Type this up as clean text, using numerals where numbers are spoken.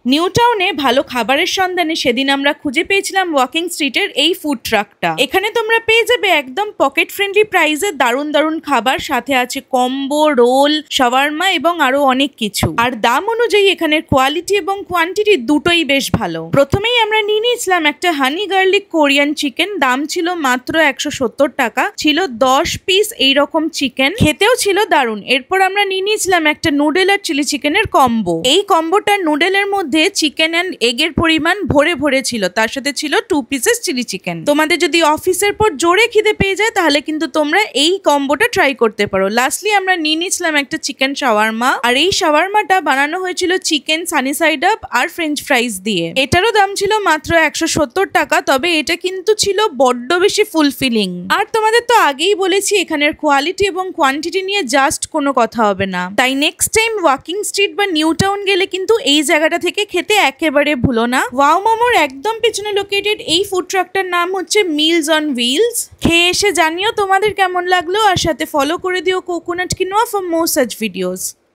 New টাউনে ভালো খাবারের সন্ধানে সেদিন আমরা খুঁজে পেয়েছিলাম ওয়াকিং স্ট্রিটের এই ফুড ট্রাকটা। এখানে তোমরা পেয়ে যাবে একদম পকেট ফ্রেন্ডলি প্রাইসে দারুণ দারুণ খাবার, সাথে আছে কম্বো, রোল, শাওয়ারমা এবং আরো অনেক কিছু। আর দাম অনুযায়ী এখানের কোয়ালিটি এবং কোয়ান্টিটি দুটোই বেশ ভালো। প্রথমেই আমরা নিয়ে নিয়েছিলাম একটা হানি গার্লিক কোরিয়ান চিকেন, দাম ছিল মাত্র 170 টাকা, ছিল 10 পিস এইরকম চিকেন, খেতেও ছিল দারুণ। এরপর আমরা নিয়ে নিয়েছিলাম একটা নুডল আর চিলি চিকেনের কম্বো। এই কম্বোটার নুডলের মধ্যে চিকেন এন্ড এগের পরিমাণ ভরে ভরে ছিল, তার সাথে ছিল 2 পিসেস চিলি চিকেন। তোমাদের যদি অফিসের পর জোরে খিদে পেয়ে যায় তাহলে কিন্তু তোমরা এই কম্বোটা ট্রাই করতে পারো। লাস্টলি আমরা নিয়ে নিয়েছিলাম একটা চিকেন শাওয়ারমা, আর এই শাওয়ারমাটা বানানো হয়েছিল চিকেন সানি সাইড আপ আর ফ্রেঞ্চ ফ্রাইজ দিয়ে। এটারও দাম ছিল মাত্র 170 টাকা, তবে এটা কিন্তু ছিল বড্ড বেশি ফুলফিলিং। আর তোমাদের তো আগেই বলেছি এখানের কোয়ালিটি এবং কোয়ান্টিটি নিয়ে জাস্ট কোনো কথা হবে না। তাই নেক্সট টাইম ওয়াকিং স্ট্রিট বা নিউ টাউন গেলে কিন্তু এই জায়গাটা থেকে খেতে একেবারে ভুলো না। ওয়াও মোমোর একদম পেছনে লোকেটেড এই ফুড ট্রাকটার নাম হচ্ছে মিলস অন হুইলস। খেয়ে এসে জানিও তোমাদের কেমন লাগলো, আর সাথে ফলো করে দিও coconut quinoa for more such videos.